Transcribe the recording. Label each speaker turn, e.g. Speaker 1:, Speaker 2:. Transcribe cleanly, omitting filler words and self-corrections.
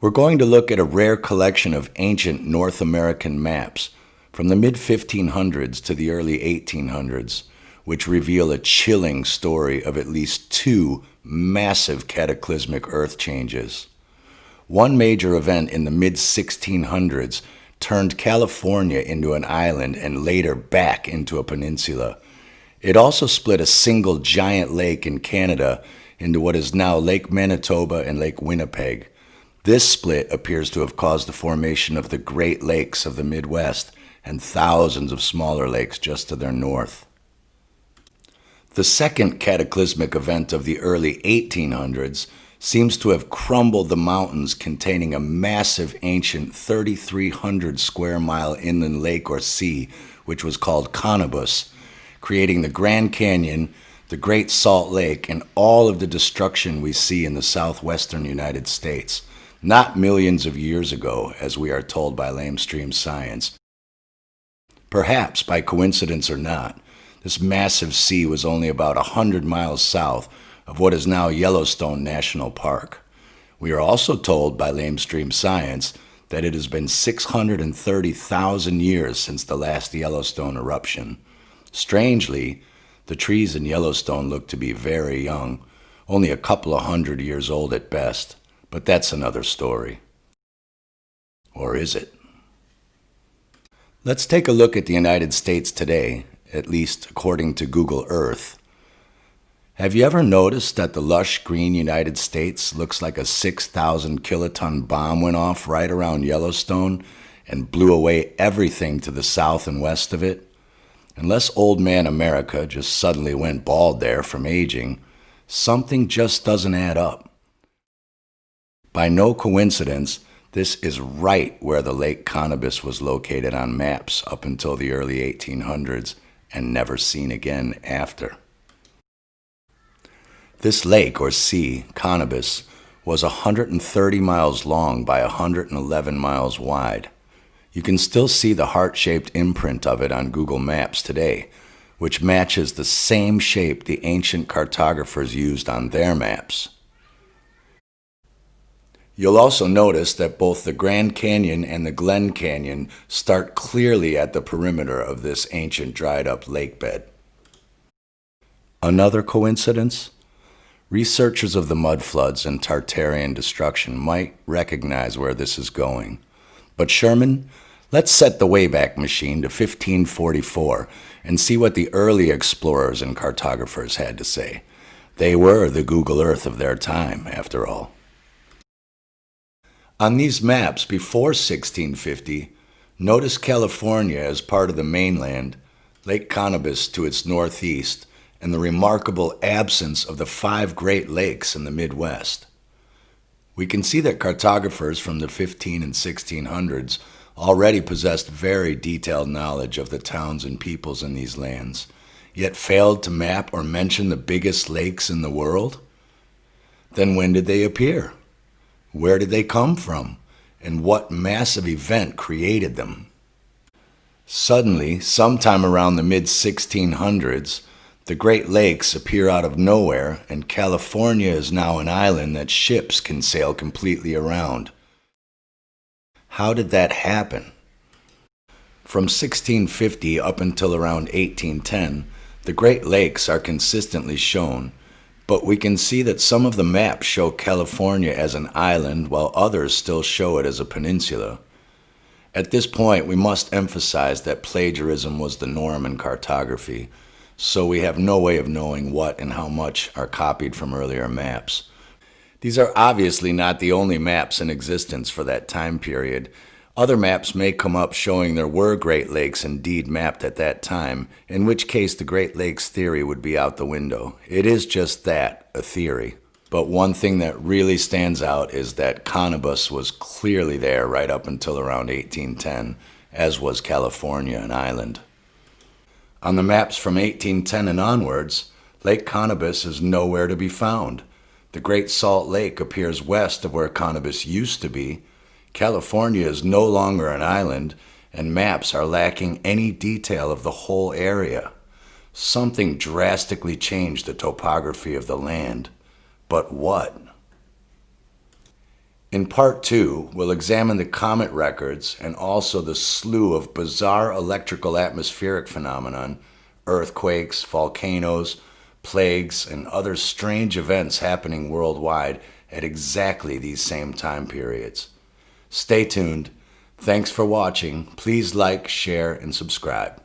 Speaker 1: We're going to look at a rare collection of ancient North American maps from the mid-1500s to the early 1800s, which reveal a chilling story of at least two massive cataclysmic earth changes. One major event in the mid-1600s turned California into an island and later back into a peninsula. It also split a single giant lake in Canada into what is now Lake Manitoba and Lake Winnipeg. This split appears to have caused the formation of the Great Lakes of the Midwest and thousands of smaller lakes just to their north. The second cataclysmic event of the early 1800s seems to have crumbled the mountains containing a massive ancient 3,300 square mile inland lake or sea, which was called Connibus, creating the Grand Canyon, the Great Salt Lake, and all of the destruction we see in the southwestern United States. Not millions of years ago, as we are told by lamestream science. Perhaps by coincidence or not, this massive sea was only about 100 miles south of what is now Yellowstone National Park. We are also told by lamestream science that it has been 630,000 years since the last Yellowstone eruption. Strangely, the trees in Yellowstone look to be very young, only a couple of hundred years old at best. But that's another story. Or is it? Let's take a look at the United States today, at least according to Google Earth. Have you ever noticed that the lush green United States looks like a 6,000 kiloton bomb went off right around Yellowstone and blew away everything to the south and west of it? Unless old man America just suddenly went bald there from aging, something just doesn't add up. By no coincidence, this is right where the Lake Connibus was located on maps up until the early 1800s and never seen again after. This lake or sea, Connibus, was 130 miles long by 111 miles wide. You can still see the heart-shaped imprint of it on Google Maps today, which matches the same shape the ancient cartographers used on their maps. You'll also notice that both the Grand Canyon and the Glen Canyon start clearly at the perimeter of this ancient dried-up lake bed. Another coincidence? Researchers of the mud floods and Tartarian destruction might recognize where this is going. But Sherman, let's set the Wayback Machine to 1544 and see what the early explorers and cartographers had to say. They were the Google Earth of their time, after all. On these maps before 1650, notice California as part of the mainland, Lake Connibus to its northeast, and the remarkable absence of the 5 Great Lakes in the Midwest. We can see that cartographers from the 15 and 1600s already possessed very detailed knowledge of the towns and peoples in these lands, yet failed to map or mention the biggest lakes in the world? Then when did they appear? Where did they come from? And what massive event created them? Suddenly, sometime around the mid-1600s, the Great Lakes appear out of nowhere, and California is now an island that ships can sail completely around. How did that happen? From 1650 up until around 1810, the Great Lakes are consistently shown, but we can see that some of the maps show California as an island while others still show it as a peninsula. At this point, we must emphasize that plagiarism was the norm in cartography, so we have no way of knowing what and how much are copied from earlier maps. These are obviously not the only maps in existence for that time period. Other maps may come up showing there were Great Lakes indeed mapped at that time, in which case the Great Lakes theory would be out the window. It is just that, a theory. But one thing that really stands out is that Connibus was clearly there right up until around 1810, as was California, an island. On the maps from 1810 and onwards, Lake Connibus is nowhere to be found. The Great Salt Lake appears west of where Connibus used to be. California is no longer an island, and maps are lacking any detail of the whole area. Something drastically changed the topography of the land. But what? In part 2, we'll examine the comet records and also the slew of bizarre electrical atmospheric phenomenon, earthquakes, volcanoes, plagues, and other strange events happening worldwide at exactly these same time periods. Stay tuned. Thanks for watching. Please like, share, and subscribe.